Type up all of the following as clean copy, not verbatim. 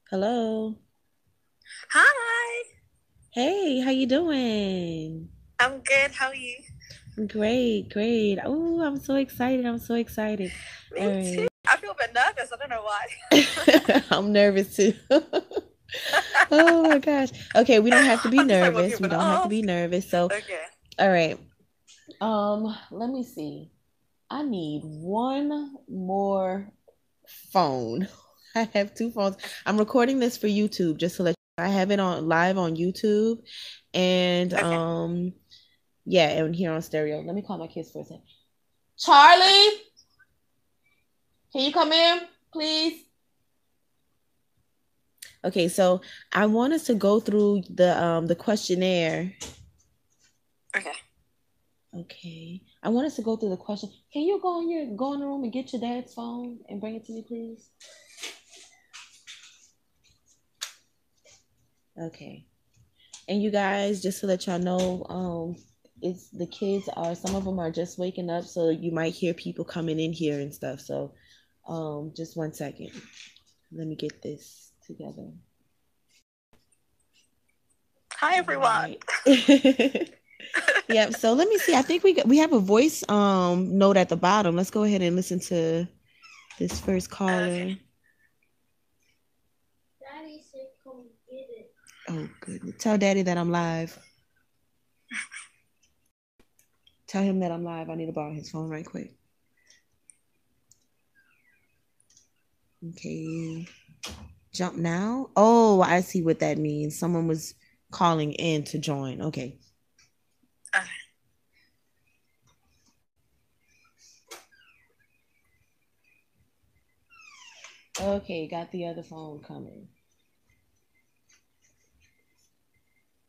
Hello. Hi, Hey, how you doing? I'm good. How are you? Great, great. Oh, I'm so excited. I'm so excited. All Me too. right. I feel a bit nervous. I don't know why. I'm nervous too. Oh my gosh. Okay, we don't have to be I'm just like, what are you nervous. We gonna don't have to be ask? nervous. So, Okay. all right. Let me see. I need one more phone. I have two phones. I'm recording this for YouTube just to let you know. I have it on live on YouTube and Okay. yeah, and here on stereo. Let me call my kids for a second. Charlie, can you come in, please? Okay, so I want us to go through the questionnaire. Okay. Okay. I want us to go through the question. Can you go in the room and get your dad's phone and bring it to me, please? Okay. And you guys, just to let y'all know, it's the kids are some of them are just waking up, so you might hear people coming in here and stuff. So just 1 second. Let me get this together. Hi, All everyone. right. Yep. So let me see. I think we have a voice note at the bottom. Let's go ahead and listen to this first Okay. caller. Daddy said come get it. Oh goodness. Tell Daddy that I'm live. Tell him that I'm live. I need to borrow his phone right quick. Okay. Jump now. Oh, I see what that means. Someone was calling in to join. Okay. Okay. Okay, got the other phone coming.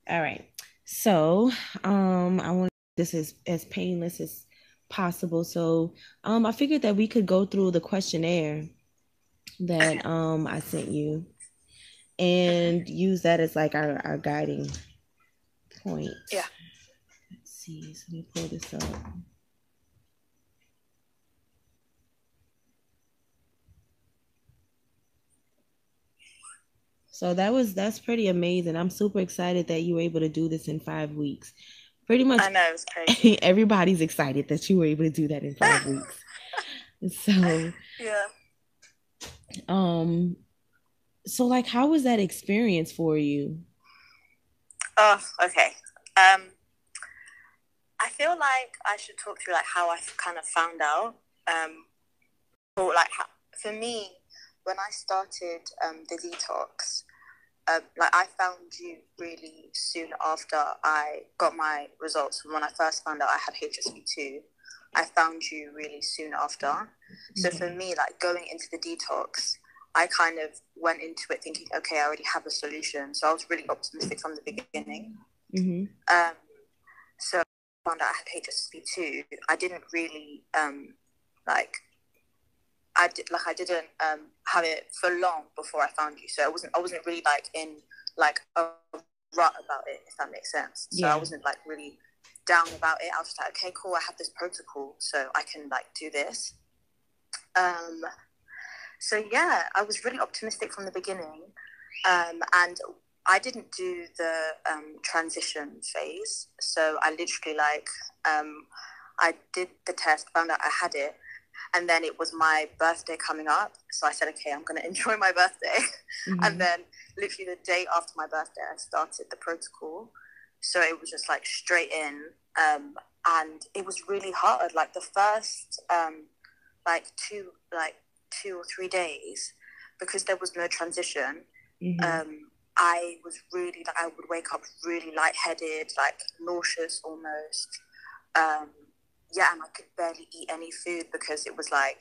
All right. So, I want this as painless as possible. So, I figured that we could go through the questionnaire Okay. that I sent you and use that as like our guiding point. Yeah. Let's see. So let me pull this up. So that's pretty amazing. I'm super excited that you were able to do this in 5 weeks. Pretty much I know it's crazy. everybody's excited that you were able to do that in 5 weeks. So, Yeah. um, so like, how was that experience for you? Oh, okay. Um, I feel like I should talk through like how I kind of found out. Or like how, for me, when I started the detox, like I found you really soon after I got my results. When I first found out I had HSV2, I found you really soon after. So for Okay. me, like going into the detox, I kind of went into it thinking, okay, I already have a solution. So I was really optimistic from the beginning. Mm-hmm. Um, so I found out I had HSV2. I didn't really like I didn't have it for long before I found you. So I wasn't really like in like a rut about it, if that makes sense. So I Yeah. wasn't like really down about it. I was just like, okay, cool, I have this protocol, so I can like do this. Um, so yeah, I was really optimistic from the beginning, and I didn't do the transition phase. So I literally like I did the test, found out I had it, and then it was my birthday coming up. So I said, okay, I'm going to enjoy my birthday. And Mm-hmm. then literally the day after my birthday, I started the protocol. So it was just like straight in. And it was really hard. Like the first like two or 3 days, because there was no transition. Mm-hmm. I was really like I would wake up really lightheaded, like nauseous almost. Um, yeah, and I could barely eat any food because it was like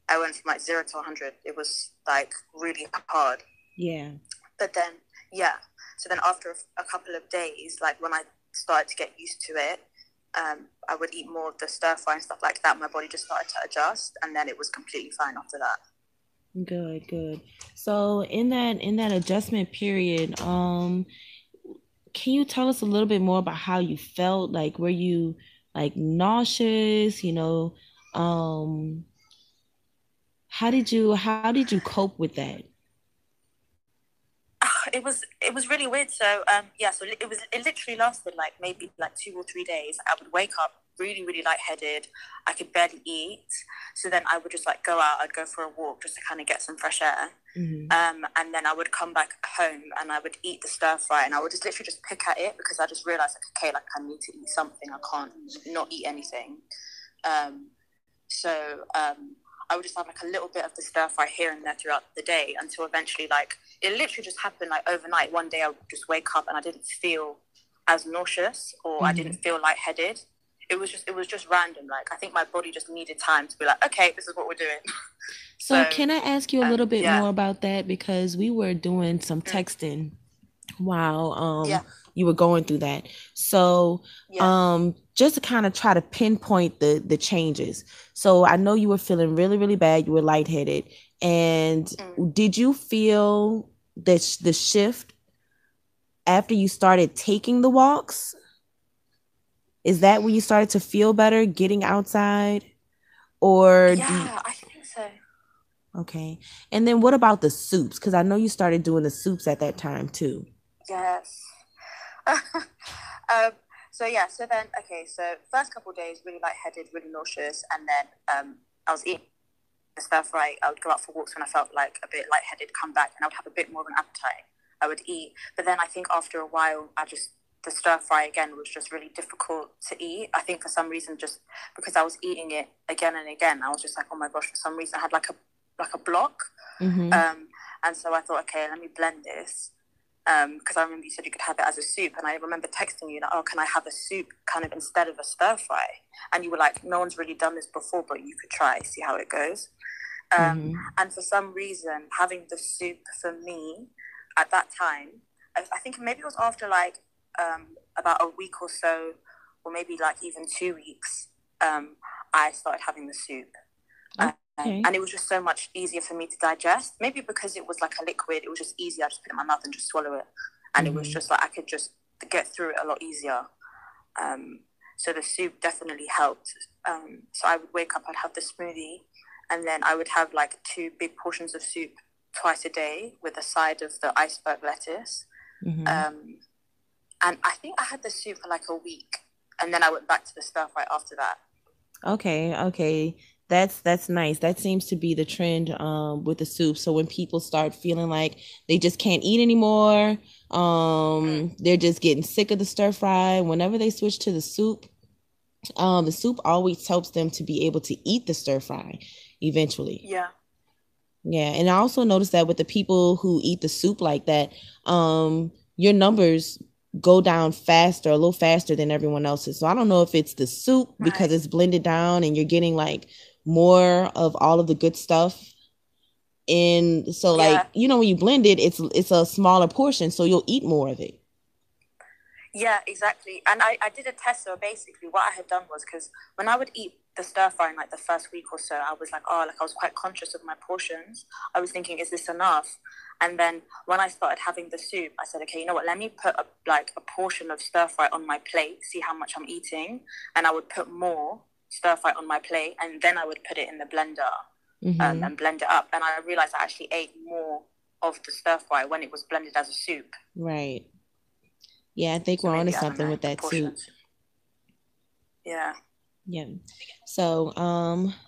I went from like 0 to 100. It was like really hard. Yeah. But then, yeah. So then after a couple of days, like when I started to get used to it, I would eat more of the stir fry and stuff like that. My body just started to adjust, and then it was completely fine after that. Good, good. So in that adjustment period, can you tell us a little bit more about how you felt? Like, were you like nauseous? Um, how did you cope with that? it was really weird. So so it literally lasted like maybe like 2 or 3 days. I would wake up really, really lightheaded. I could barely eat. So then I would just like go out. I'd go for a walk just to kind of get some fresh air. And then I would come back home and I would eat the stir fry, and I would just literally just pick at it because I just realized like, okay, like I need to eat something. I can't not eat anything. I would just have like a little bit of the stir fry here and there throughout the day until eventually, like, it literally just happened like overnight. One day I would just wake up and I didn't feel as nauseous, or I didn't feel lightheaded. It was just random. Like, I think my body just needed time to be like, okay, this is what we're doing. So can I ask you a little bit more about that? Because we were doing some texting while you were going through that. So just to kind of try to pinpoint the changes. So I know you were feeling really, really bad. You were lightheaded. And did you feel the shift after you started taking the walks? Is that when you started to feel better getting outside? Or I think so. Okay. And then what about the soups? Because I know you started doing the soups at that time too. Yes. So then, so first couple of days, really lightheaded, really nauseous. And then I was eating the stir fry. I would go out for walks when I felt like a bit lightheaded, come back, and I would have a bit more of an appetite. I would eat. But then I think after a while, the stir fry again was just really difficult to eat. I think for some reason, just because I was eating it again and again, I was just like, oh my gosh, for some reason I had like a block. And so I thought, okay, let me blend this. Because I remember you said you could have it as a soup, and I remember texting you like, oh, can I have a soup kind of instead of a stir fry? And you were like, no one's really done this before, but you could try, see how it goes. And for some reason, having the soup for me at that time, I think maybe it was after like about a week or so, or maybe like even 2 weeks, I started having the soup. And it was just so much easier for me to digest. Maybe because it was like a liquid, it was just easier. I just put it in my mouth and just swallow it. And it was just like I could just get through it a lot easier. So the soup definitely helped. So I would wake up, I'd have the smoothie, and then I would have like 2 big portions of soup twice a day with a side of the iceberg lettuce. And I think I had the soup for like a week, and then I went back to the stir fry after that. Okay. That's nice. That seems to be the trend with the soup. So when people start feeling like they just can't eat anymore, they're just getting sick of the stir fry, whenever they switch to the soup always helps them to be able to eat the stir fry eventually. Yeah. And I also noticed that with the people who eat the soup like that, your numbers go down a little faster than everyone else's. So I don't know if it's the soup because it's blended down and you're getting like more of all of the good stuff. And so like, when you blend it, it's a smaller portion, so you'll eat more of it. Yeah, exactly. And I did a test. So basically what I had done was, because when I would eat the stir fry in like the first week or so, I was like, I was quite conscious of my portions. I was thinking, is this enough? And then when I started having the soup, I said, okay, you know what, let me put a portion of stir fry on my plate, see how much I'm eating. And I would put more stir fry on my plate, and then I would put it in the blender and blend it up. And I realized I actually ate more of the stir fry when it was blended as a soup. Right. Yeah, I think we're onto something with that soup. Yeah. So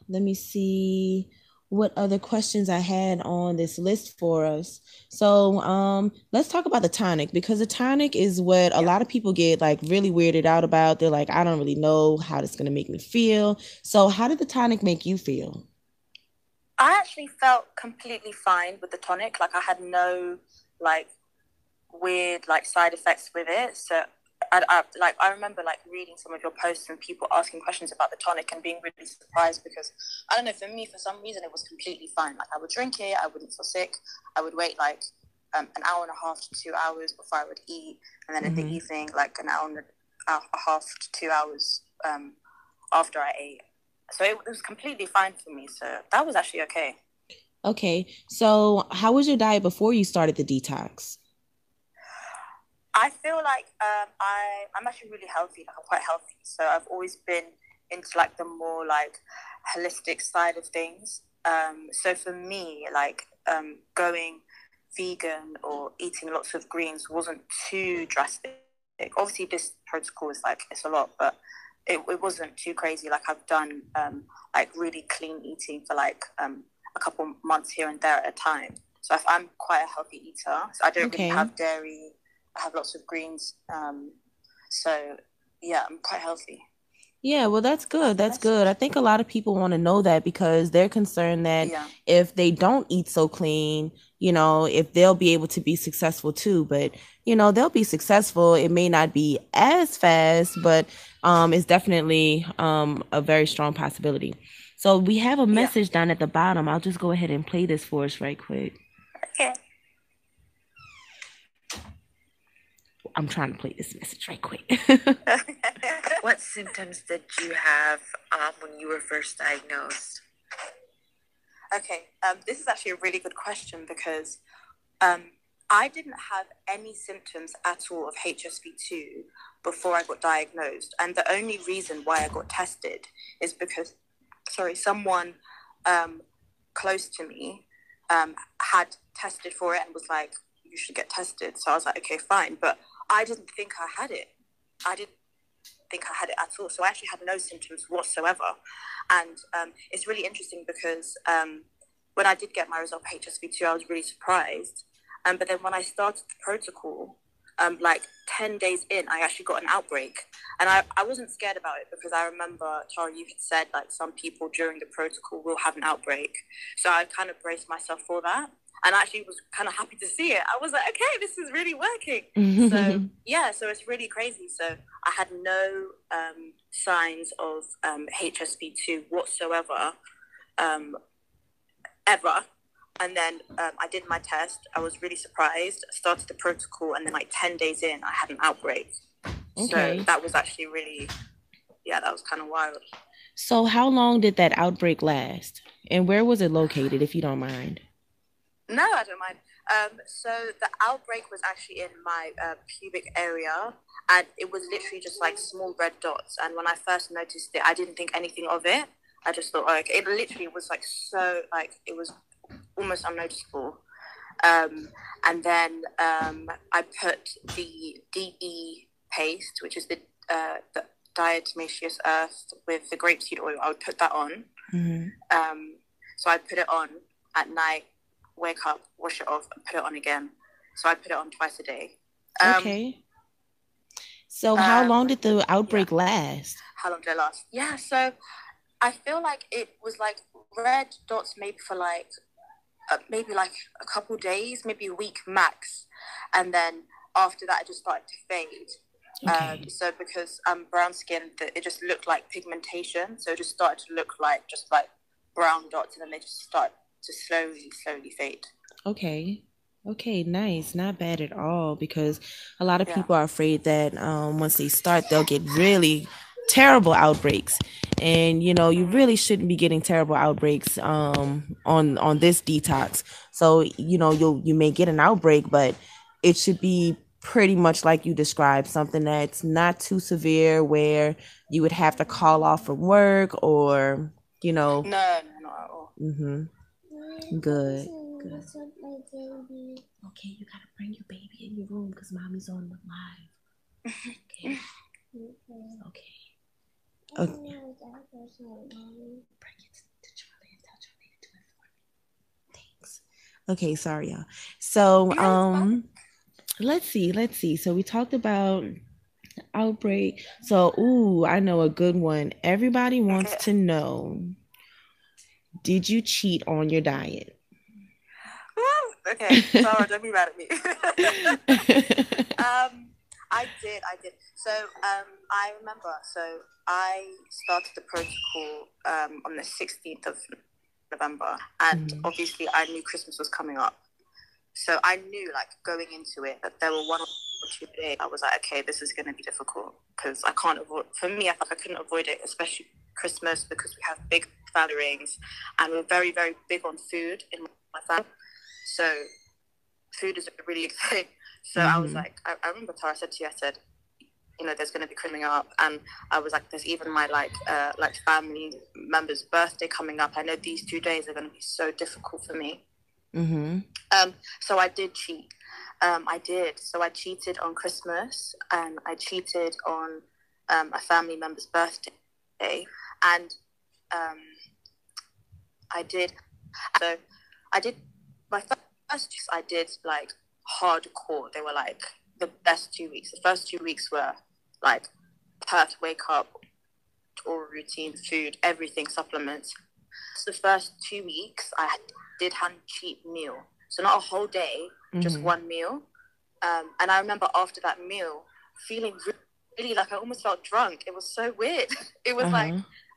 let me see what other questions I had on this list for us. So let's talk about the tonic, because the tonic is what a lot of people get like really weirded out about. They're like, I don't really know how this is going to make me feel. So how did the tonic make you feel? I actually felt completely fine with the tonic. Like I had no like weird like side effects with it. So I remember like reading some of your posts and people asking questions about the tonic and being really surprised, because I don't know, for me, for some reason, it was completely fine. Like I would drink it, I wouldn't feel sick. I would wait like an hour and a half to 2 hours before I would eat, and then in the evening, like an hour and a half to 2 hours after I ate. So it was completely fine for me. So that was actually okay. Okay, so how was your diet before you started the detox? I feel like I'm actually really healthy. Like I'm quite healthy. So I've always been into like the more like holistic side of things. So for me, like going vegan or eating lots of greens wasn't too drastic. Obviously, this protocol is like, it's a lot, but it wasn't too crazy. Like, I've done like really clean eating for like a couple months here and there at a time. So I'm quite a healthy eater. So I don't really have dairy. I have lots of greens. So yeah, I'm quite healthy. Yeah, well, that's good. That's good. I think a lot of people want to know that because they're concerned that if they don't eat so clean, you know, if they'll be able to be successful too. But, you know, they'll be successful. It may not be as fast, but it's definitely a very strong possibility. So we have a message down at the bottom. I'll just go ahead and play this for us right quick. Okay. I'm trying to play this message right quick. What symptoms did you have when you were first diagnosed? Okay, this is actually a really good question because I didn't have any symptoms at all of HSV2 before I got diagnosed. And the only reason why I got tested is because, someone close to me had tested for it and was like, you should get tested. So I was like, okay, fine. But I didn't think I had it. I didn't think I had it at all. So I actually had no symptoms whatsoever. And it's really interesting because when I did get my result for HSV2, I was really surprised. But then when I started the protocol, like 10 days in, I actually got an outbreak. And I wasn't scared about it because I remember, Tara, you had said like some people during the protocol will have an outbreak. So I kind of braced myself for that. And I actually was kind of happy to see it. I was like, okay, this is really working. So, yeah, so it's really crazy. So I had no signs of HSV2 whatsoever, ever. And then I did my test. I was really surprised. I started the protocol, and then like 10 days in, I had an outbreak. Okay. So that was actually really, that was kind of wild. So how long did that outbreak last? And where was it located, if you don't mind? No, I don't mind. So the outbreak was actually in my pubic area, and it was literally just like small red dots. And when I first noticed it, I didn't think anything of it. I just thought, okay, it literally was like so, like it was almost unnoticeable. And then I put the DE paste, which is the diatomaceous earth with the grapeseed oil. I would put that on. So I put it on at night. Wake up, wash it off, and put it on again. So I put it on twice a day. Okay. So how long did the outbreak last? How long did it last? Yeah, so I feel like it was like red dots maybe for like maybe like a couple days, maybe a week max. And then after that, it just started to fade. Okay. So because I'm brown skinned, it just looked like pigmentation. So it just started to look like just like brown dots, and then they just start to slowly fade. Okay, nice. Not bad at all, because a lot of people are afraid that once they start, they'll get really terrible outbreaks. And, you know, you really shouldn't be getting terrible outbreaks on this detox. So, you know, you may get an outbreak, but it should be pretty much like you described, something that's not too severe where you would have to call off from work or, you know. No, not at all. Good. Okay, you gotta bring your baby in your room because mommy's on the live. Okay. Bring it to Charlie and tell Charlie to do it for me. Thanks. Okay, sorry, y'all. So let's see. So we talked about outbreak. So I know a good one. Everybody wants to know, did you cheat on your diet? Okay, Sarah, don't be mad at me. I did. So I remember. So I started the protocol on the 16th of November, and obviously I knew Christmas was coming up. So I knew, like, going into it, that there were 1 or 2 days I was like, okay, this is going to be difficult because I can't avoid. For me, I thought I couldn't avoid it, especially Christmas, because we have big gatherings and we're very, very big on food in my family. So food is a really big thing. So I was like, I remember Tara said to you, I said, you know, there's going to be coming up, and I was like, there's even my like family member's birthday coming up. I know these 2 days are going to be so difficult for me. Mm-hmm. So I did cheat. I did. So I cheated on Christmas, and I cheated on a family member's birthday, and I did. So I did my first. I did like hardcore. They were like the best 2 weeks. The first 2 weeks were like perfect. Wake up, oral routine, food, everything, supplements. So the first 2 weeks, I did have a cheap meal. So not a whole day, just one meal. And I remember after that meal, feeling really like I almost felt drunk. It was so weird. It was like,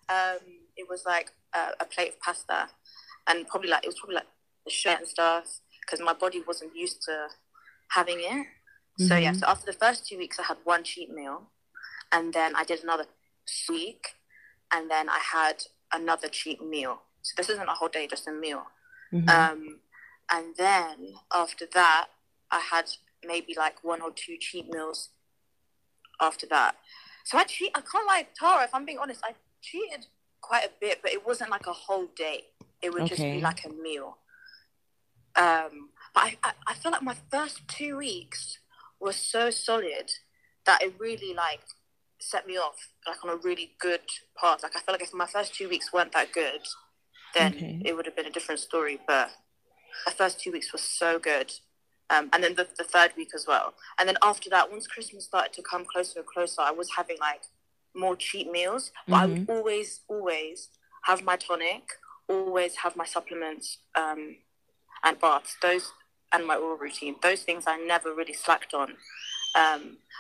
a plate of pasta, and it was probably like the shit and stuff, because my body wasn't used to having it. So yeah, so after the first 2 weeks, I had one cheat meal, and then I did another week, and then I had another cheat meal. So this isn't a whole day, just a meal. And then after that, I had maybe like 1 or 2 cheat meals after that. So I can't lie, Tara, if I'm being honest, I cheated quite a bit, but it wasn't like a whole day. It would just be like a meal. But I feel like my first 2 weeks were so solid that it really like set me off like on a really good path. Like I feel like if my first 2 weeks weren't that good, then it would have been a different story. But the first 2 weeks was so good. And then the third week as well. And then after that, once Christmas started to come closer and closer, I was having like more cheat meals. But I would always have my tonic, always have my supplements, and baths, those, and my oral routine. Those things I never really slacked on.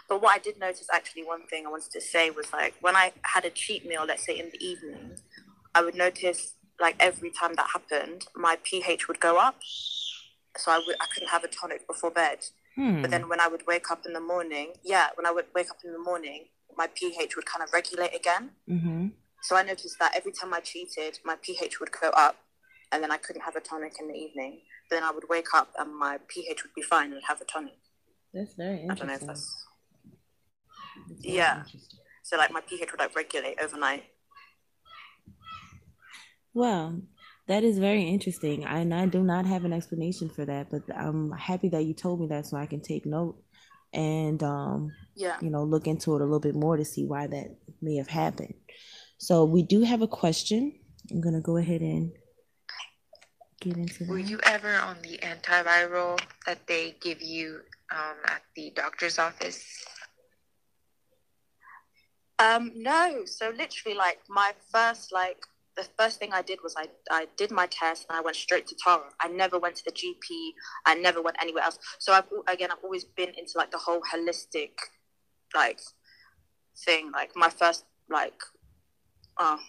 But what I did notice, actually, one thing I wanted to say was like when I had a cheat meal, let's say in the evening, I would notice like every time that happened, my pH would go up. So I couldn't have a tonic before bed. But then when I would wake up in the morning, my pH would kind of regulate again. So I noticed that every time I cheated, my pH would go up, and then I couldn't have a tonic in the evening. But then I would wake up and my pH would be fine and I'd have a tonic. That's very interesting. I don't know if that's interesting. So like my pH would like regulate overnight. Well, that is very interesting, and I do not have an explanation for that, but I'm happy that you told me that so I can take note and look into it a little bit more to see why that may have happened. So we do have a question. I'm gonna go ahead and get into that. Were you ever on the antiviral that they give you at the doctor's office? No. So literally, like the first thing I did was I did my test and I went straight to Tara. I never went to the GP. I never went anywhere else. So I've always been into like the whole holistic like thing. Like my first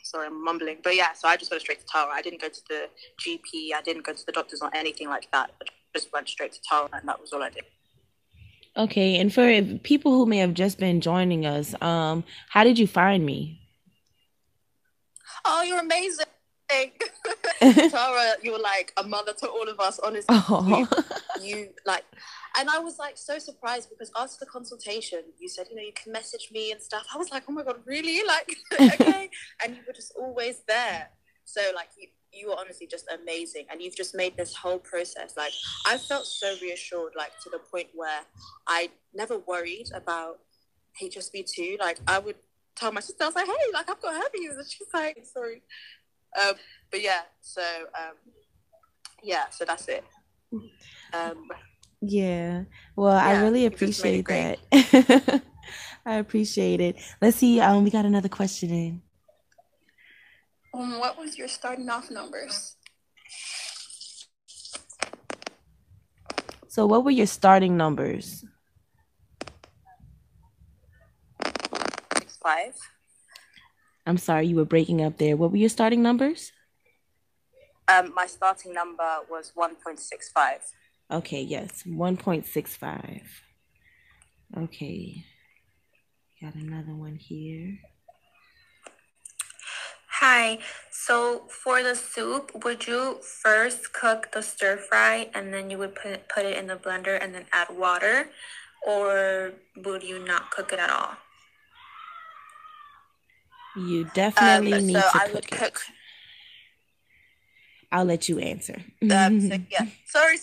sorry, I'm mumbling. But yeah, so I just went straight to Tara. I didn't go to the GP. I didn't go to the doctors or anything like that. I just went straight to Tara, and that was all I did. Okay, and for people who may have just been joining us, how did you find me? Oh, you're amazing. Tara, you were like a mother to all of us, honestly. You like, and I was like so surprised because after the consultation, you said, you can message me and stuff. I was like, oh my God, really? Like, okay. And you were just always there. So like, you were honestly just amazing. And you've just made this whole process. Like, I felt so reassured, like to the point where I never worried about HSV2. Like, I would tell my sister, I was like, hey, like I've got herpes. And she's like, sorry. But yeah, so that's it. Yeah. Well, I really appreciate that. I appreciate it. Let's see. We got another question in. What was your starting off numbers? So what were your starting numbers? 6'5". I'm sorry, you were breaking up there. What were your starting numbers? My starting number was 1.65. Okay, yes, 1.65. Okay, got another one here. Hi, so for the soup, would you first cook the stir fry and then you would put it in the blender and then add water, or would you not cook it at all? You definitely need to I would cook it. I'll let you answer. So yeah, sorry.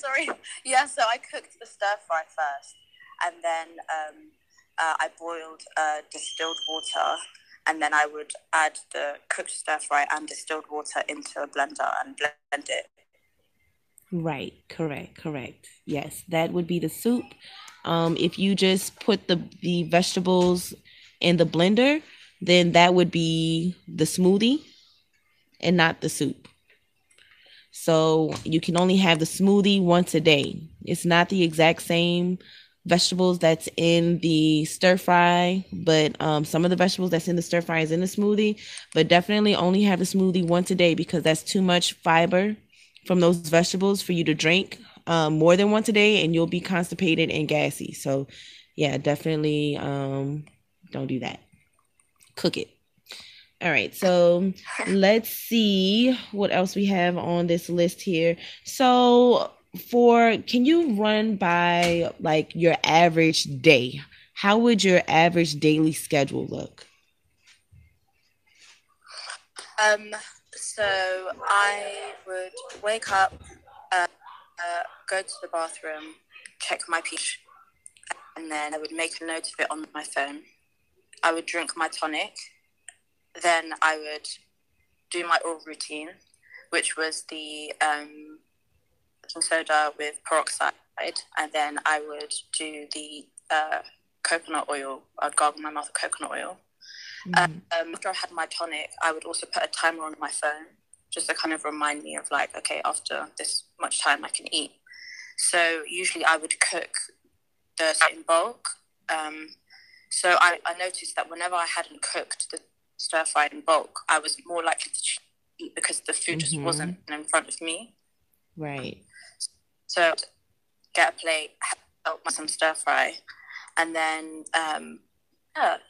Yeah, so I cooked the stir fry first, and then I boiled distilled water, and then I would add the cooked stir fry and distilled water into a blender and blend it. Right, correct. Yes, that would be the soup. If you just put the vegetables in the blender, then that would be the smoothie and not the soup. So you can only have the smoothie once a day. It's not the exact same vegetables that's in the stir fry, but some of the vegetables that's in the stir fry is in the smoothie, but definitely only have the smoothie once a day because that's too much fiber from those vegetables for you to drink more than once a day, and you'll be constipated and gassy. So yeah, definitely don't do that. Cook it. All right, so let's see what else we have on this list here. So can you run by like your average day? How would your average daily schedule look? So I would wake up, go to the bathroom, check my pH, and then I would make a note of it on my phone. I would drink my tonic. Then I would do my oral routine, which was the soda with peroxide, and then I would do the coconut oil. I'd gargle my mouth with coconut oil. After I had my tonic, I would also put a timer on my phone, just to kind of remind me of like, okay, after this much time I can eat. So usually I would cook the in bulk. So I noticed that whenever I hadn't cooked the stir fry in bulk, I was more likely to eat because the food just wasn't in front of me. Right. So get a plate, help with some stir fry, and then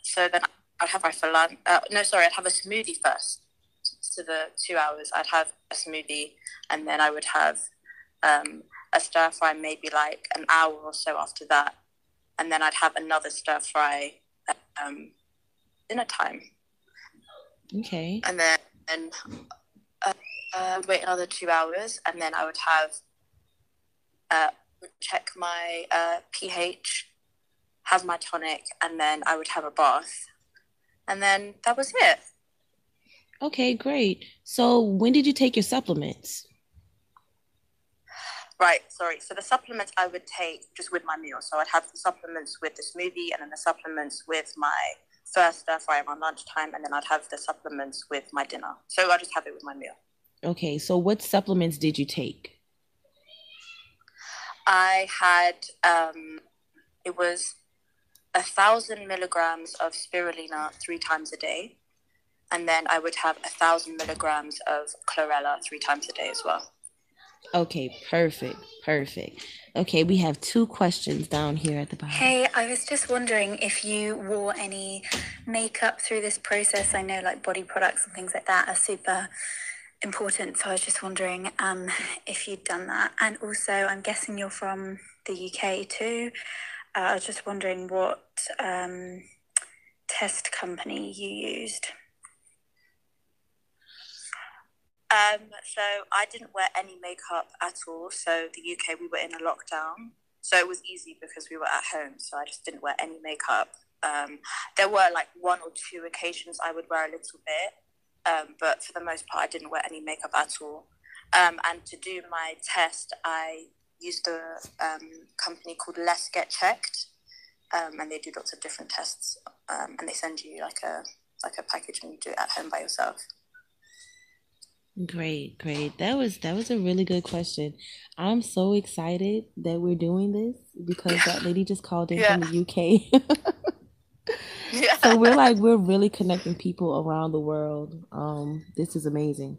so then I'd have my for lunch. I'd have a smoothie first. So the 2 hours, I'd have a smoothie, and then I would have a stir fry maybe like an hour or so after that, and then I'd have another stir fry dinner time. Okay. And then wait another 2 hours, and then I would have check my pH, have my tonic, and then I would have a bath, and then that was it. Okay, great. So when did you take your supplements? Right, sorry. So the supplements I would take just with my meal. So I'd have the supplements with the smoothie, and then the supplements with my first stir fry around lunchtime, and then I'd have the supplements with my dinner. So I just have it with my meal. Okay, so what supplements did you take? I had, it was 1,000 milligrams of spirulina 3 times a day. And then I would have 1,000 milligrams of chlorella 3 times a day as well. Okay, perfect. Okay, we have 2 questions down here at the bottom. Hey, I was just wondering if you wore any makeup through this process. I know like body products and things like that are super important. So I was just wondering if you'd done that. And also, I'm guessing you're from the UK too. I was just wondering what test company you used. So I didn't wear any makeup at all. So the UK, we were in a lockdown. So it was easy because we were at home. So I just didn't wear any makeup. There were like 1 or 2 occasions I would wear a little bit. But for the most part, I didn't wear any makeup at all. And to do my test, I used a company called Let's Get Checked. And they do lots of different tests. And they send you like a package when you do it at home by yourself. Great. That was a really good question. I'm so excited that we're doing this because that lady just called in from the UK. So we're really connecting people around the world. This is amazing.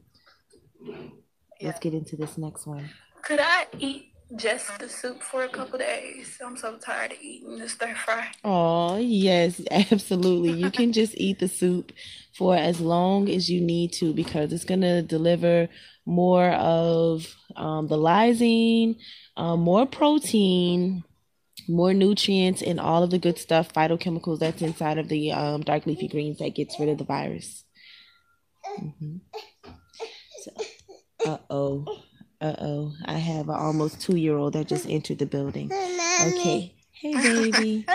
Let's get into this next one. Could I eat just the soup for a couple days? I'm so tired of eating the stir fry. Oh, yes, absolutely. You can just eat the soup for as long as you need to because it's going to deliver more of the lysine, more protein, more nutrients, and all of the good stuff, phytochemicals that's inside of the dark leafy greens that gets rid of the virus. Uh-oh. Uh-oh. I have an almost 2-year-old that just entered the building. Okay. Hey, baby.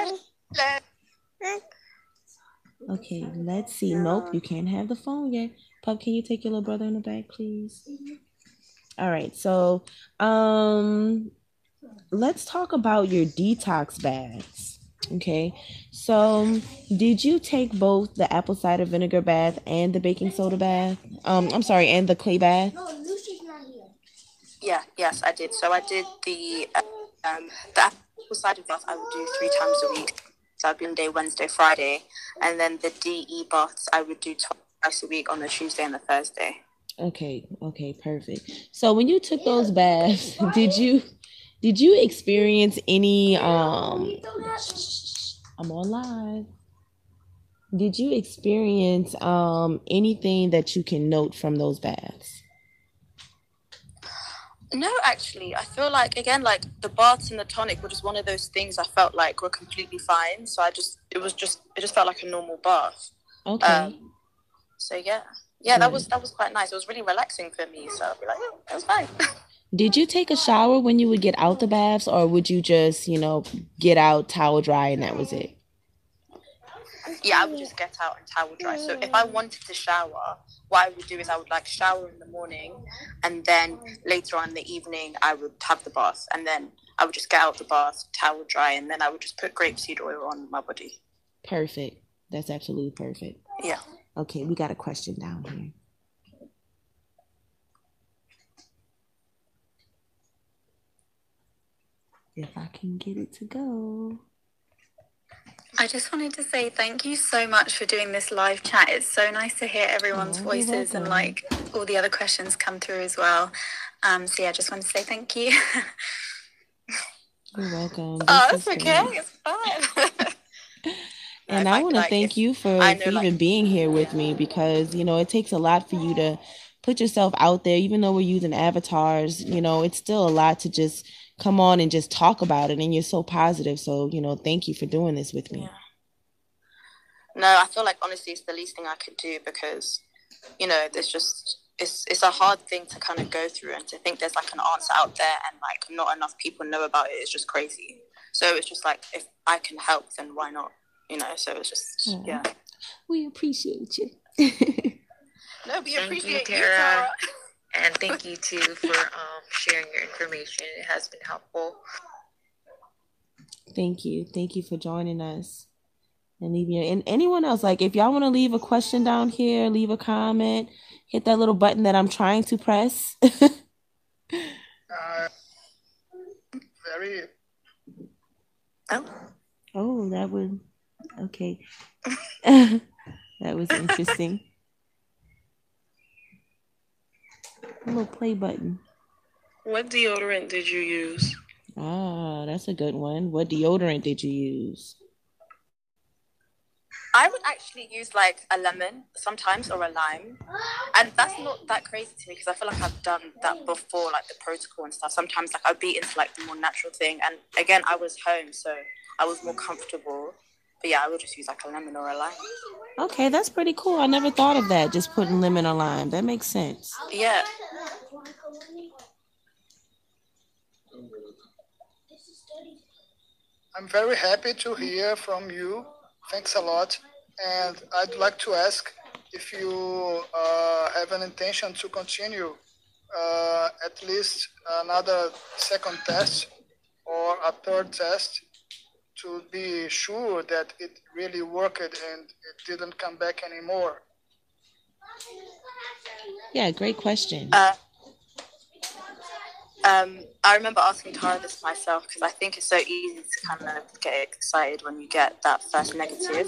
Okay, let's see. Nope, you can't have the phone yet. Pup, can you take your little brother in the back, please? All right, so let's talk about your detox baths. Okay, so did you take both the apple cider vinegar bath and the baking soda bath? I'm sorry, and the clay bath? Yes, I did. So I did the apple cider bath I would do 3 times a week. So I'd be Monday, Wednesday, Friday. And then the DE baths I would do twice a week on the Tuesday and the Thursday. Okay, perfect. So when you took those baths, did you experience any I'm on live. Did you experience anything that you can note from those baths? No, actually, I feel like, again, like the baths and the tonic were just one of those things I felt like were completely fine. So it just felt like a normal bath. Okay. So yeah, that was quite nice. It was really relaxing for me. So I'd be like, yeah, it was fine. Did you take a shower when you would get out the baths, or would you just, get out, towel dry, and that was it? Yeah, I would just get out and towel dry. So if I wanted to shower, what I would do is I would shower in the morning, and then later on in the evening I would have the bath, and then I would just get out the bath, towel dry, and then I would just put grapeseed oil on my body. Perfect. That's absolutely perfect. Yeah. Okay, we got a question down here. If I can get it to go. I just wanted to say thank you so much for doing this live chat. It's so nice to hear everyone's voices and all the other questions come through as well. So yeah, I just wanted to say thank you. You're welcome. That's okay. It's fine. And I want to thank you for even being here with me, because, it takes a lot for you to put yourself out there. Even though we're using avatars, it's still a lot to just come on and just talk about it. And you're so positive. So, thank you for doing this with me. Yeah. No, I feel like, honestly, it's the least thing I could do, because, there's just, it's a hard thing to kind of go through, and to think there's an answer out there and not enough people know about it is just crazy. So it's just if I can help, then why not? So it's just, yeah. We appreciate you. No, we appreciate you, Tara. And thank you, too, for sharing your information. It has been helpful. Thank you. Thank you for joining us. And and anyone else, if y'all want to leave a question down here, leave a comment, hit that little button that I'm trying to press. Oh, that would... Okay. That was interesting. A little play button. What deodorant did you use? Ah, that's a good one. What deodorant did you use? I would actually use a lemon sometimes, or a lime. And that's not that crazy to me, because I feel like I've done that before, the protocol and stuff. Sometimes I'd be into the more natural thing. And again, I was home, so I was more comfortable. But yeah, I would just use a lemon or a lime. Okay, that's pretty cool. I never thought of that, just putting lemon or lime. That makes sense. Yeah. I'm very happy to hear from you. Thanks a lot. And I'd like to ask if you have an intention to continue at least another second test or a third test, to be sure that it really worked and it didn't come back anymore. Yeah, great question. I remember asking Tara this myself, because I think it's so easy to kind of get excited when you get that first negative.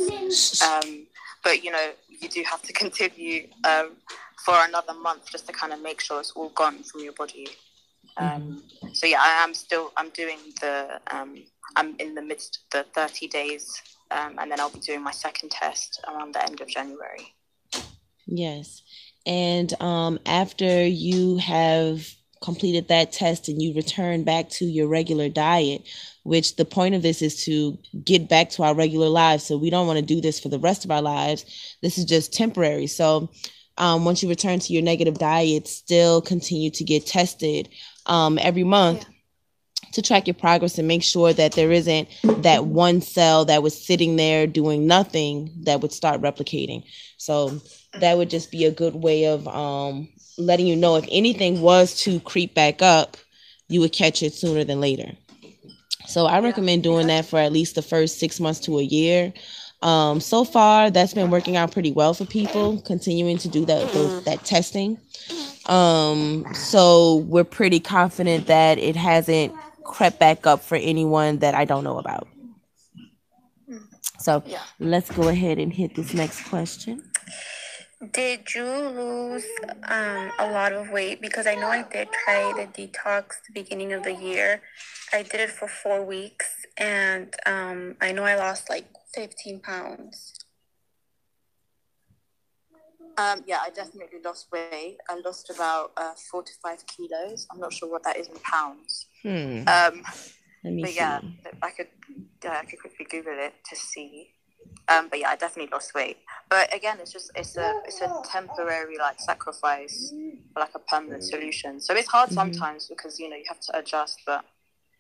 But, you do have to continue for another month just to kind of make sure it's all gone from your body. So yeah, I'm doing I'm in the midst of the 30 days, and then I'll be doing my second test around the end of January. Yes. And after you have completed that test and you return back to your regular diet, which the point of this is to get back to our regular lives. So we don't want to do this for the rest of our lives. This is just temporary. So once you return to your negative diet, still continue to get tested every month to track your progress and make sure that there isn't that one cell that was sitting there doing nothing that would start replicating. So that would just be a good way of letting you know if anything was to creep back up, you would catch it sooner than later. So I recommend doing that for at least the first 6 months to a year. So far, that's been working out pretty well for people, continuing to do that testing. So we're pretty confident that it hasn't crept back up for anyone that I don't know about. So let's go ahead and hit this next question. Did you lose a lot of weight? Because I know I did try the detox the beginning of the year. I did it for 4 weeks, and I know I lost like 15 pounds. I definitely lost weight. I lost about 4 to 5 kilos. I'm not sure what that is in pounds. Let me see. I could quickly Google it to see. I definitely lost weight. But again, it's a temporary like sacrifice for like a permanent solution. So it's hard sometimes because you have to adjust, but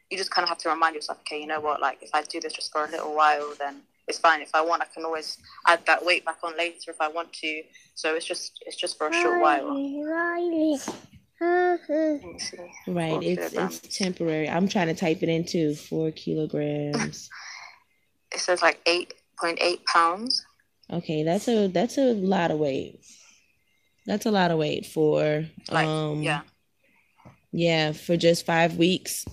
you just kind of have to remind yourself, okay, you know what? Like if I do this just for a little while, then it's fine. If I want, I can always add that weight back on later if I want to. So it's just for a short while. Right, it's temporary. I'm trying to type it in too. 4 kilograms. It says like 8.8 pounds. Okay, that's a lot of weight. That's a lot of weight for for just 5 weeks.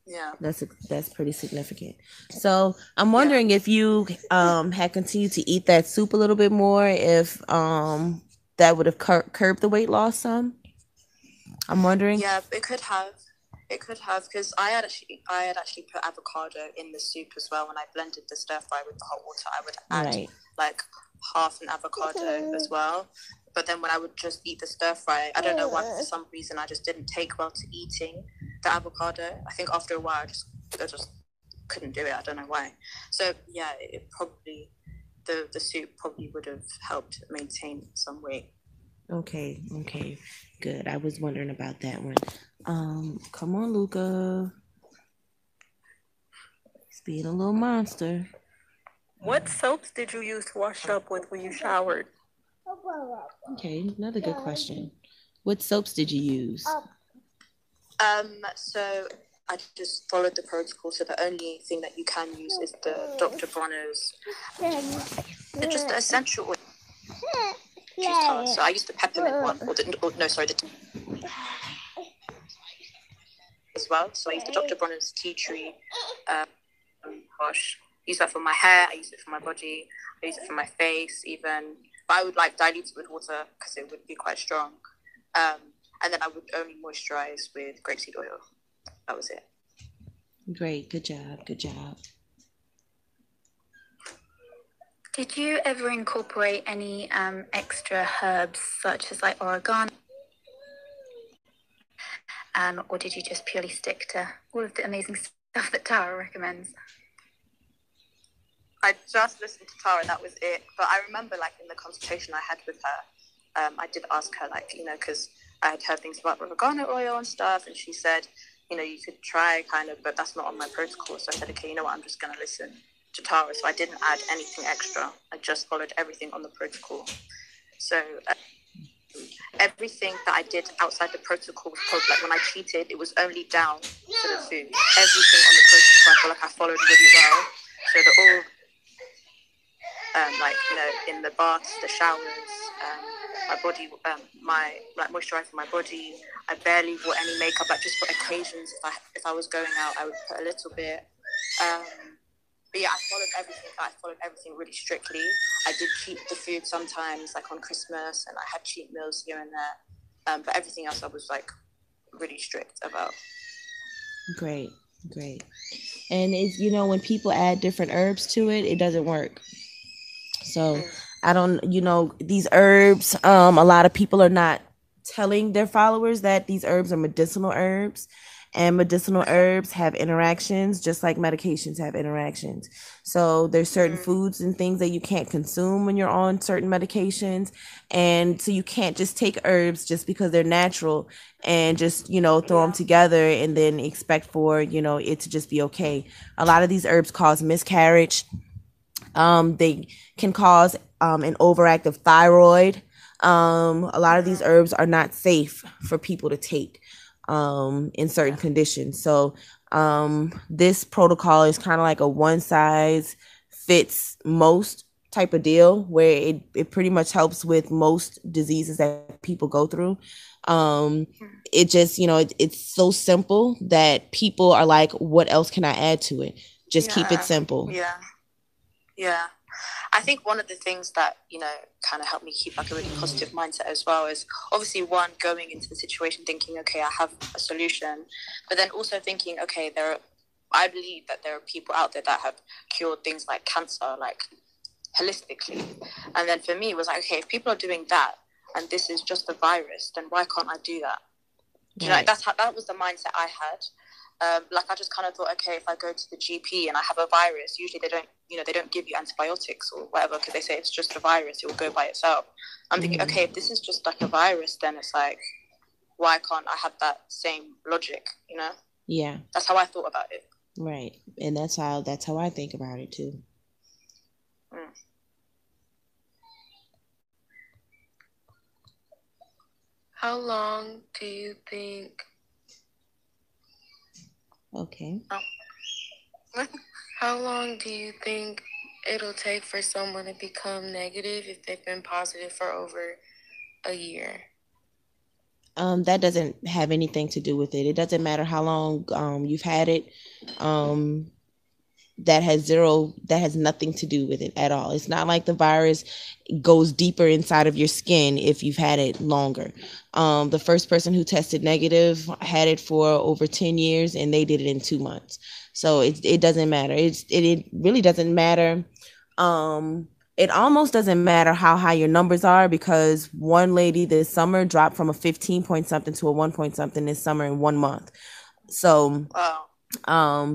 Yeah, that's pretty significant. So I'm wondering if you had continued to eat that soup a little bit more, if that would have curbed the weight loss some. I'm wondering. Yeah, it could have, because I had actually put avocado in the soup as well. When I blended the stir fry with the hot water, I would add like half an avocado as well. But then when I would just eat the stir fry, I don't know why, for some reason I just didn't take well to eating the avocado. I think after a while I just couldn't do it. I don't know why. So yeah, it probably the soup probably would have helped maintain some weight. Okay, good. I was wondering about that one. Come on, Luca. He's being a little monster. What soaps did you use to wash up with when you showered? Okay, another good question. What soaps did you use? So I just followed the protocol. So the only thing that you can use is the Dr. Bronner's, just the essential oil. So I used the peppermint one, as well. So I used the Dr. Bronner's tea tree wash. I use that for my hair. I use it for my body. I use it for my face even. But I would like dilute it with water because it would be quite strong. And then I would only moisturize with grapeseed oil. That was it. Great. Good job. Did you ever incorporate any extra herbs such as like oregano? Or did you just purely stick to all of the amazing stuff that Tara recommends? I just listened to Tara, that was it. But I remember like in the consultation I had with her, I did ask her because I had heard things about oregano oil and stuff, and she said, you could try kind of, but that's not on my protocol. So I said, okay, you know what, I'm just going to listen to Tara. So I didn't add anything extra. I just followed everything on the protocol. So everything that I did outside the protocol, like when I cheated, it was only down to the food. Everything on the protocol, I feel like I followed really well. So they're all in the baths, the showers, my body, moisturizing my body. I barely wore any makeup, like just for occasions. If I was going out, I would put a little bit. But yeah, I followed everything really strictly. I did cheat the food sometimes, like on Christmas, and I had cheat meals here and there. But everything else I was like really strict about. Great. And it's, when people add different herbs to it, it doesn't work. So I don't, these herbs, a lot of people are not telling their followers that these herbs are medicinal herbs. and medicinal herbs have interactions just like medications have interactions. So there's certain foods and things that you can't consume when you're on certain medications. And so you can't just take herbs just because they're natural and just, throw them together and then expect for, it to just be okay. A lot of these herbs cause miscarriage. They can cause an overactive thyroid. A lot of these herbs are not safe for people to take in certain conditions. So this protocol is kind of like a one size fits most type of deal, where it pretty much helps with most diseases that people go through. It just, it's so simple that people are like, what else can I add to it? Just keep it simple. Yeah. I think one of the things that, kind of helped me keep like a really positive mindset as well is obviously one, going into the situation thinking, okay, I have a solution, but then also thinking, okay, I believe that there are people out there that have cured things like cancer, like holistically. And then for me, it was like, okay, if people are doing that and this is just a virus, then why can't I do that? Do you know, that was the mindset I had. Like I just kind of thought, okay, if I go to the GP and I have a virus, usually they don't give you antibiotics or whatever because they say it's just a virus, it will go by itself. I'm thinking, okay, if this is just like a virus, then it's like, why can't I have that same logic, Yeah. That's how I thought about it. Right. And that's how I think about it too. How long do you think... Okay. How long do you think it'll take for someone to become negative if they've been positive for over a year? That doesn't have anything to do with it. It doesn't matter how long you've had it. That has nothing to do with it at all. It's not like the virus goes deeper inside of your skin if you've had it longer. The first person who tested negative had it for over 10 years and they did it in 2 months. So it doesnent matter. It really doesn't matter. It almost doesn't matter how high your numbers are, because one lady this summer dropped from a 15 point something to a 1 point something this summer in 1 month. So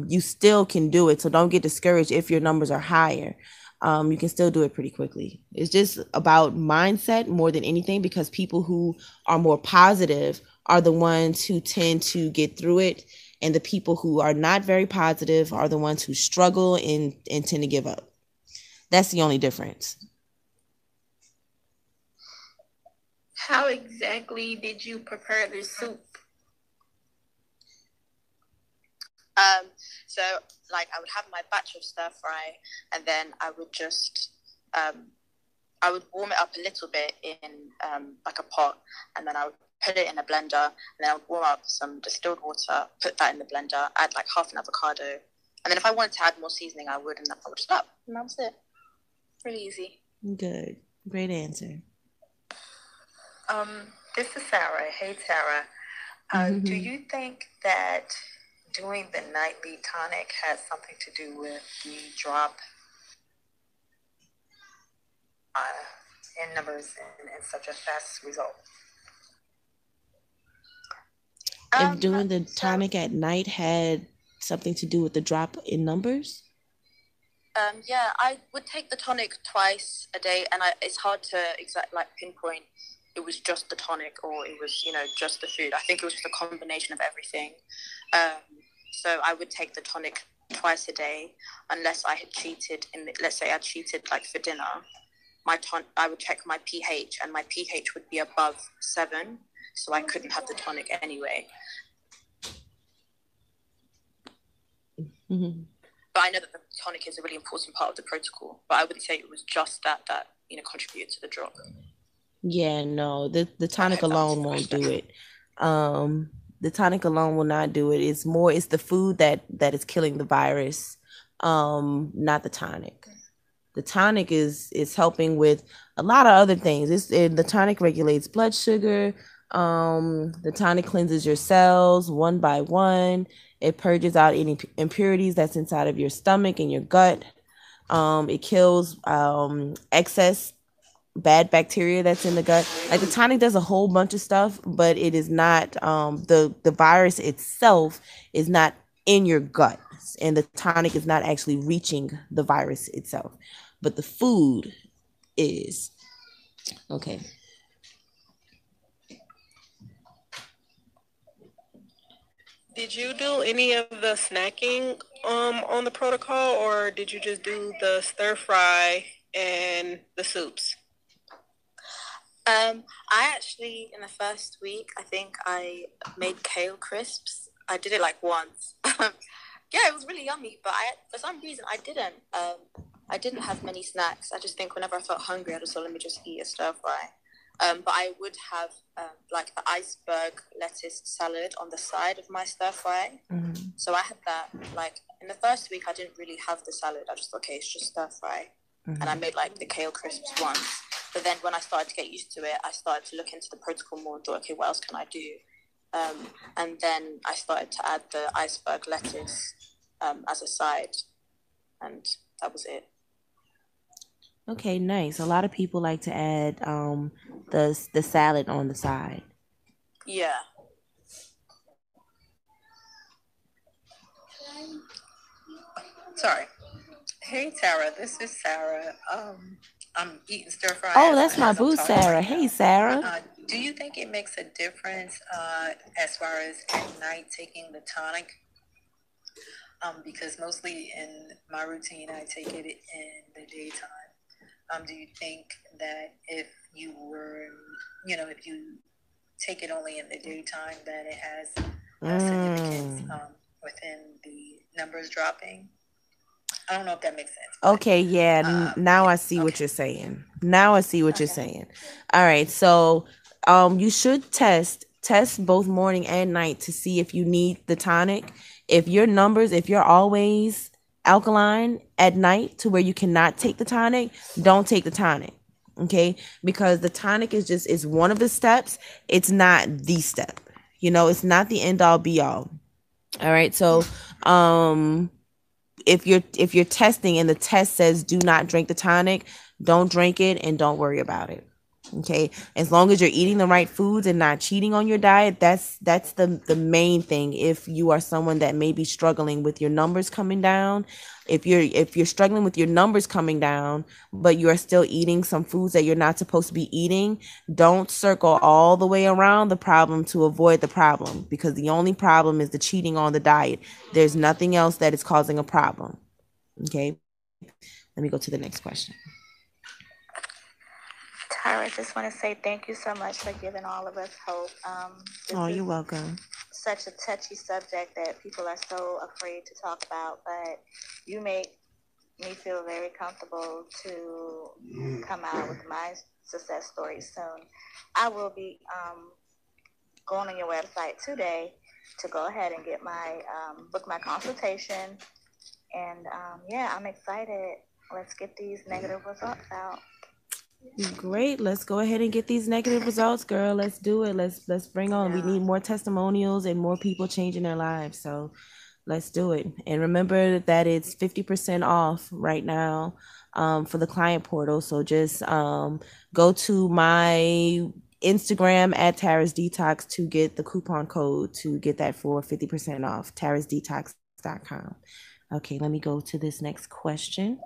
you still can do it. So don't get discouraged if your numbers are higher. You can still do it pretty quickly. It's just about mindset more than anything, because people who are more positive are the ones who tend to get through it. And the people who are not very positive are the ones who struggle and tend to give up. That's the only difference. How exactly did you prepare the soup? So like I would have my batch of stir fry, and then I would just I would warm it up a little bit in like a pot, and then I would put it in a blender, and then I would warm up some distilled water, put that in the blender, add like half an avocado, and then if I wanted to add more seasoning I would, and then I would stop, and that was it. Pretty easy. Good. Great answer. This is Sarah. Hey, Sarah. Do you think that doing the nightly tonic has something to do with the drop in numbers and such a fast result? If doing the tonic at night had something to do with the drop in numbers? Yeah, I would take the tonic twice a day, and it's hard to pinpoint it was just the tonic or it was, just the food. I think it was just a combination of everything. So I would take the tonic twice a day, unless I had cheated let's say I cheated like for dinner. I would check my pH, and my pH would be above 7, so I couldn't have the tonic anyway. Mm-hmm. But I know that the tonic is a really important part of the protocol, but I wouldn't say it was just that contributed to the drop. Yeah, no, the tonic alone won't do it. The tonic alone will not do it. It's the food that is killing the virus, not the tonic. The tonic is helping with a lot of other things. The tonic regulates blood sugar. The tonic cleanses your cells one by one. It purges out any impurities that's inside of your stomach and your gut. It kills excess bad bacteria that's in the gut. Like the tonic does a whole bunch of stuff, but it is not the virus itself is not in your gut, and the tonic is not actually reaching the virus itself, but the food is. Okay. Did you do any of the snacking on the protocol, or did you just do the stir fry and the soups? I actually, in the first week, I think I made kale crisps. I did it like once. Yeah, it was really yummy, but for some reason I didn't have many snacks. I just think whenever I felt hungry, I just thought, let me just eat a stir fry. But I would have like the iceberg lettuce salad on the side of my stir fry. Mm-hmm. So I had that. Like in the first week, I didn't really have the salad. I just thought, okay, it's just stir fry. Mm-hmm. And I made like the kale crisps once. But then when I started to get used to it, I started to look into the protocol more and thought, okay, what else can I do? And then I started to add the iceberg lettuce as a side. And that was it. Okay, nice. A lot of people like to add the salad on the side. Yeah. Sorry. Hey Tara, this is Sarah. I'm eating stir fry. Oh, that's my boo, Sarah. Hey, Sarah. Do you think it makes a difference as far as at night taking the tonic? Because mostly in my routine, I take it in the daytime. Do you think that if you take it only in the daytime, that it has significance within the numbers dropping? I don't know if that makes sense. Okay, yeah. Now I see what you're saying. Now I see what you're saying. All right, so you should test both morning and night to see if you need the tonic. If you're always alkaline at night to where you cannot take the tonic, don't take the tonic. Okay, because the tonic is one of the steps. It's not the step. It's not the end all be all. All right, so if you're testing and the test says do not drink the tonic, don't drink it and don't worry about it. Okay, as long as you're eating the right foods and not cheating on your diet, that's the main thing. If you are someone that may be struggling with your numbers coming down, if you're struggling with your numbers coming down, but you are still eating some foods that you're not supposed to be eating, don't circle all the way around the problem to avoid the problem, because the only problem is the cheating on the diet. There's nothing else that is causing a problem. Okay, let me go to the next question. Tara, I just want to say thank you so much for giving all of us hope. You're welcome. Such a touchy subject that people are so afraid to talk about, but you make me feel very comfortable to come out with my success story soon. I will be going on your website today to go ahead and get my book my consultation, and I'm excited. Let's get these negative results out. Great. Let's go ahead and get these negative results, girl. Let's do it. Let's bring on. We need more testimonials and more people changing their lives. So let's do it. And remember that it's 50% off right now for the client portal. So just go to my Instagram at Tara's Detox to get the coupon code to get that for 50% off. tarasdetox.com. Okay, let me go to this next question.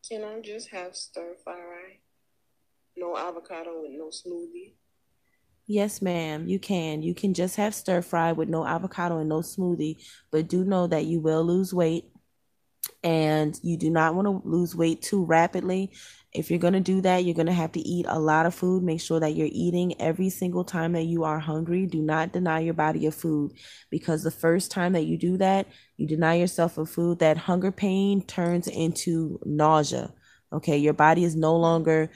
Can I just have stir fry? No avocado with no smoothie? Yes, ma'am, you can. You can just have stir fry with no avocado and no smoothie, but do know that you will lose weight, and you do not want to lose weight too rapidly. If you're going to do that, you're going to have to eat a lot of food. Make sure that you're eating every single time that you are hungry. Do not deny your body of food, because the first time that you do that, you deny yourself of food, that hunger pain turns into nausea. Okay, your body is no longer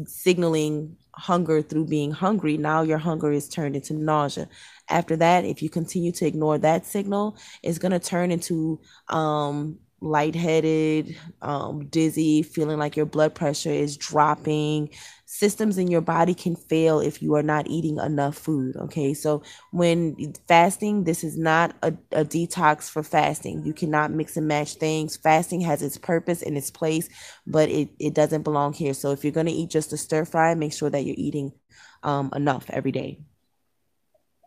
signaling hunger through being hungry. Now your hunger is turned into nausea. After that, if you continue to ignore that signal, it's going to turn into lightheaded, dizzy, feeling like your blood pressure is dropping, systems in your body can fail if you are not eating enough food. Okay, so when fasting, this is not a detox for fasting. You cannot mix and match things. Fasting has its purpose and its place, but it doesn't belong here. So if you're going to eat just a stir fry, make sure that you're eating enough every day.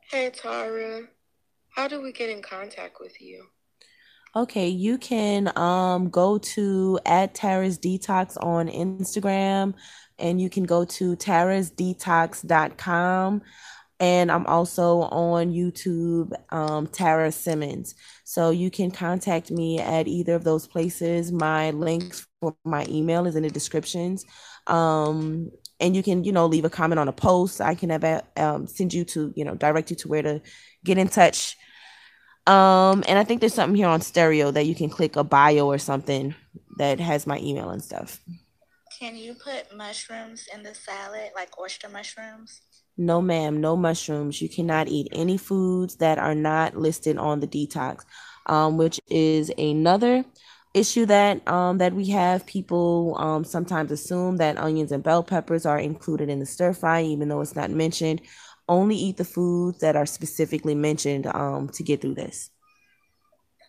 Hey Tara, how do we get in contact with you? Okay, you can go to @TarasDetox on Instagram, and you can go to tarasdetox.com. And I'm also on YouTube, Tara Simmons. So you can contact me at either of those places. My links for my email is in the descriptions. And you can, leave a comment on a post. I can have send you to, direct you to where to get in touch. And I think there's something here on Stereo that you can click a bio or something that has my email and stuff. Can you put mushrooms in the salad, like oyster mushrooms? No, ma'am, no mushrooms. You cannot eat any foods that are not listed on the detox, which is another issue that we have. People sometimes assume that onions and bell peppers are included in the stir fry, even though it's not mentioned. Only eat the foods that are specifically mentioned to get through this.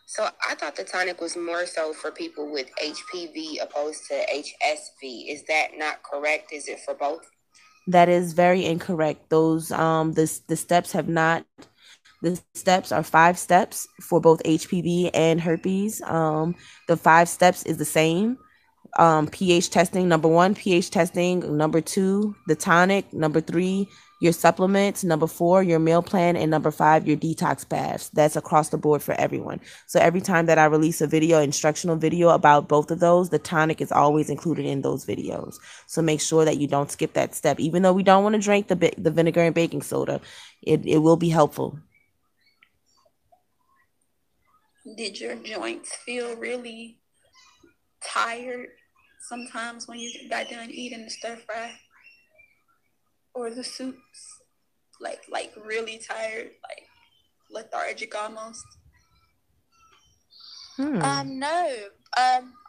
So I thought the tonic was more so for people with HPV opposed to HSV. Is that not correct? Is it for both? That is very incorrect. Those the steps have not. The steps are 5 steps for both HPV and herpes. The 5 steps is the same. pH testing, number 1, pH testing, number 2, the tonic, number 3, your supplements, number 4, your meal plan, and number 5, your detox baths. That's across the board for everyone. So every time that I release a video, instructional video about both of those, the tonic is always included in those videos. So make sure that you don't skip that step. Even though we don't want to drink the vinegar and baking soda, it will be helpful. Did your joints feel really tired sometimes when you got done eating the stir fry or the soups? Like really tired, like lethargic almost? No.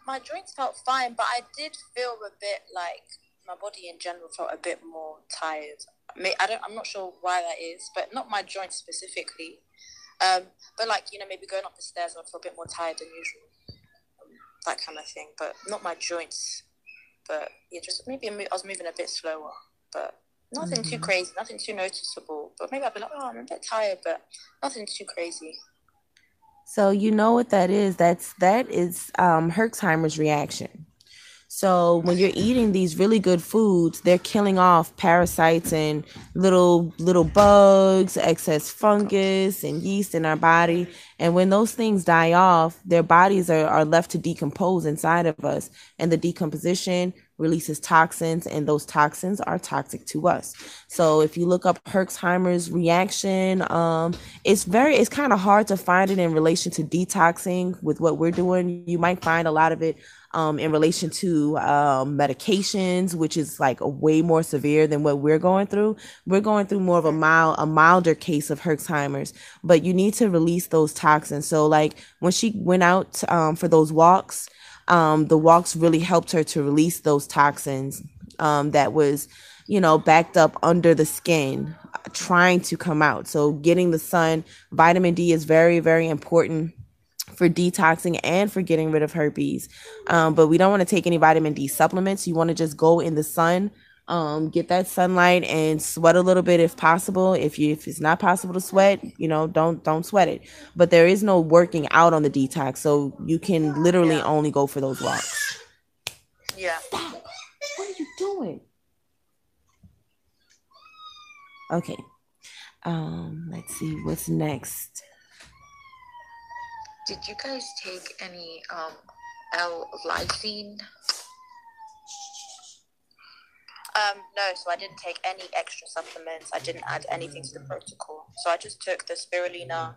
My joints felt fine, but I did feel a bit like my body in general felt a bit more tired. I'm not sure why that is, but not my joints specifically. But maybe going up the stairs, I feel a bit more tired than usual. That kind of thing, but not my joints. But yeah, just maybe I was moving a bit slower, but nothing too crazy, nothing too noticeable. But maybe I'll be like, I'm a bit tired, but nothing too crazy. So you know what that is? That is Herxheimer's reaction. So when you're eating these really good foods, they're killing off parasites and little bugs, excess fungus and yeast in our body. And when those things die off, their bodies are left to decompose inside of us. And the decomposition releases toxins, and those toxins are toxic to us. So if you look up Herxheimer's reaction, it's kind of hard to find it in relation to detoxing with what we're doing. You might find a lot of it in relation to medications, which is like a way more severe than what we're going through. We're going through more of a milder case of Herxheimer's, but you need to release those toxins. So like when she went out for those walks, the walks really helped her to release those toxins that was, backed up under the skin, trying to come out. So getting the sun, vitamin D is very, very important for detoxing and for getting rid of herpes. But we don't want to take any vitamin D supplements. You want to just go in the sun, get that sunlight and sweat a little bit if possible. If it's not possible to sweat, don't sweat it. But there is no working out on the detox, so you can literally only go for those walks. Yeah. Stop. What are you doing? Okay. Let's see what's next. Did you guys take any L-lysine? No, so I didn't take any extra supplements. I didn't add anything to the protocol. So I just took the spirulina,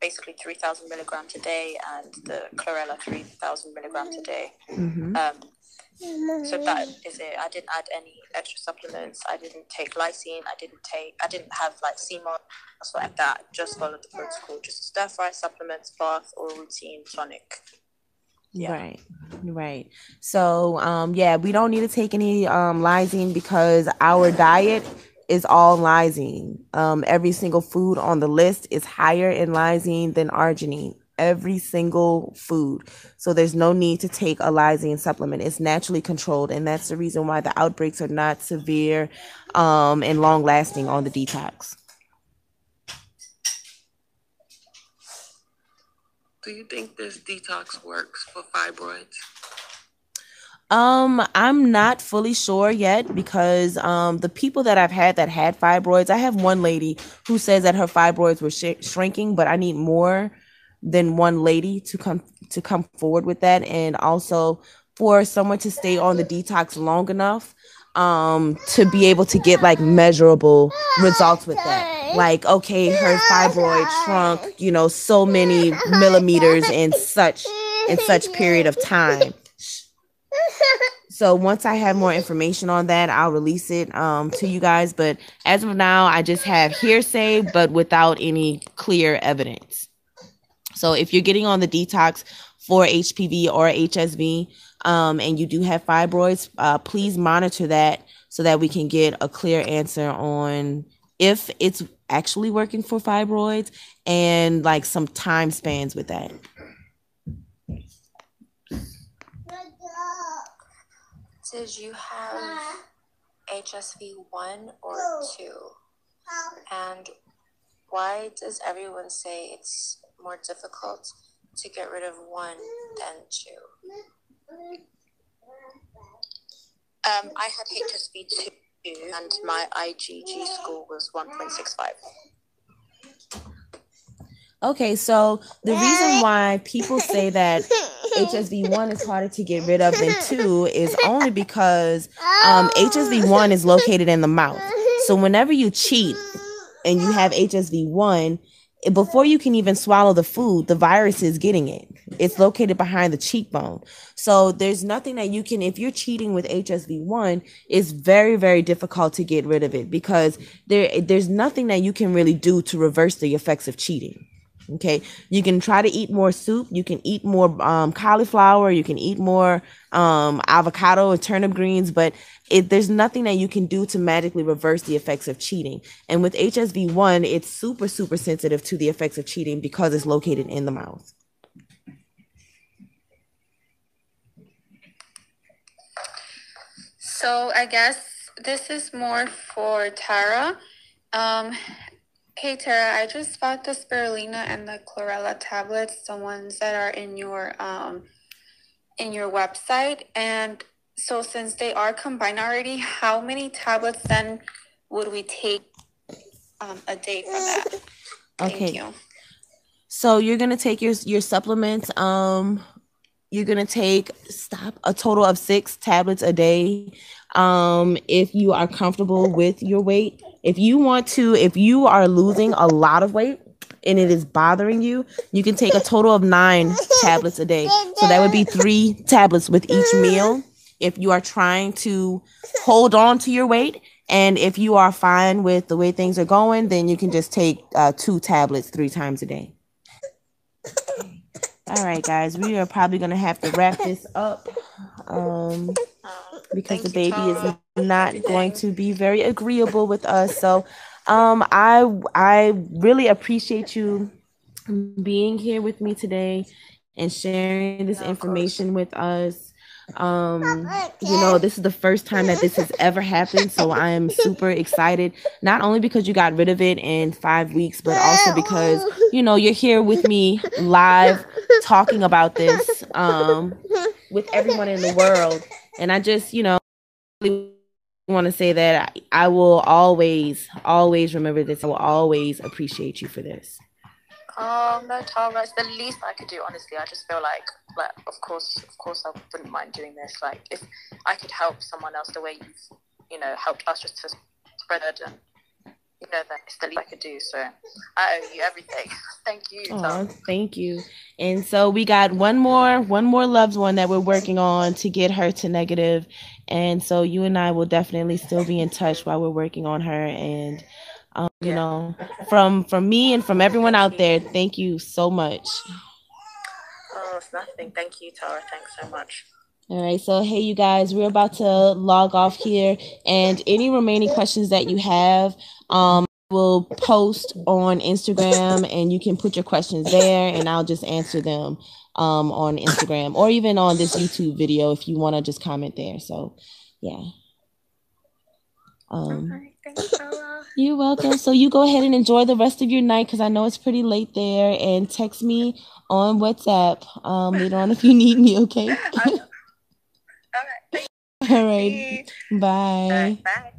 basically 3,000 milligrams a day, and the chlorella 3,000 milligrams a day. So that is it. I didn't add any extra supplements. I didn't take lysine. I didn't have like CMOS, stuff like that. Just followed the protocol. Just stir fry, supplements, bath, oral routine, tonic. Yeah. Right. So, yeah, we don't need to take any lysine because our diet is all lysine. Every single food on the list is higher in lysine than arginine. Every single food. So there's no need to take a lysine supplement. It's naturally controlled, and that's the reason why the outbreaks are not severe and long lasting on the detox. Do you think this detox works for fibroids? I'm not fully sure yet because the people that I've had that had fibroids, I have one lady who says that her fibroids were shrinking, but I need more than one lady to come forward with that, and also for someone to stay on the detox long enough to be able to get like measurable results with that. Like, okay, her fibroid shrunk, you know, so many millimeters in such period of time. So once I have more information on that, I'll release it to you guys. But as of now, I just have hearsay, but without any clear evidence. So if you're getting on the detox for HPV or HSV and you do have fibroids, please monitor that so that we can get a clear answer on if it's actually working for fibroids and like some time spans with that. Did you have HSV 1 or 2? And why does everyone say it's more difficult to get rid of 1 than 2? I had HSV 2 and my IgG score was 1.65. Okay, so the reason why people say that HSV1 is harder to get rid of than 2 is only because HSV1 is located in the mouth. So whenever you cheat and you have HSV1, before you can even swallow the food, the virus is getting it. It's located behind the cheekbone. So there's nothing that you can, if you're cheating with HSV1, it's very, very difficult to get rid of it because there's nothing that you can really do to reverse the effects of cheating. Okay, you can try to eat more soup. You can eat more cauliflower. You can eat more avocado and turnip greens, but there's nothing that you can do to magically reverse the effects of cheating. And with HSV1, it's super, super sensitive to the effects of cheating because it's located in the mouth. So I guess this is more for Tara. Hey Tara, I just bought the spirulina and the chlorella tablets, the ones that are in your website. And so since they are combined already, how many tablets then would we take a day from that? Okay. Thank you. So you're gonna take your supplements. You're gonna take a total of 6 tablets a day. If you are comfortable with your weight, if you are losing a lot of weight and it is bothering you, you can take a total of 9 tablets a day. So that would be 3 tablets with each meal. If you are trying to hold on to your weight, and if you are fine with the way things are going, then you can just take 2 tablets 3 times a day. All right, guys, we are probably going to have to wrap this up because the baby is not going to be very agreeable with us. So I really appreciate you being here with me today and sharing this information with us. This is the first time that this has ever happened, so I am super excited, not only because you got rid of it in 5 weeks, but also because you're here with me live talking about this with everyone in the world. And I just really want to say that I will always remember this. I will always appreciate you for this. No, Tara, it's the least I could do, honestly. I just feel like of course I wouldn't mind doing this. Like, if I could help someone else the way you've, helped us just to spread it, and that it's the least I could do. So I owe you everything. Thank you. Oh, thank you. And so we got one more loved one that we're working on to get her to negative. And so you and I will definitely still be in touch while we're working on her. And from me and from everyone out there, thank you so much. Oh, it's nothing. Thank you, Tara. Thanks so much. All right, so hey, you guys, we're about to log off here, and any remaining questions that you have, we'll post on Instagram, and you can put your questions there, and I'll just answer them on Instagram, or even on this YouTube video if you want to just comment there. So, yeah. Thanks, Bella. You're welcome. So you go ahead and enjoy the rest of your night, because I know it's pretty late there, and text me on WhatsApp later on if you need me. Okay. All right. All right. Bye. Bye.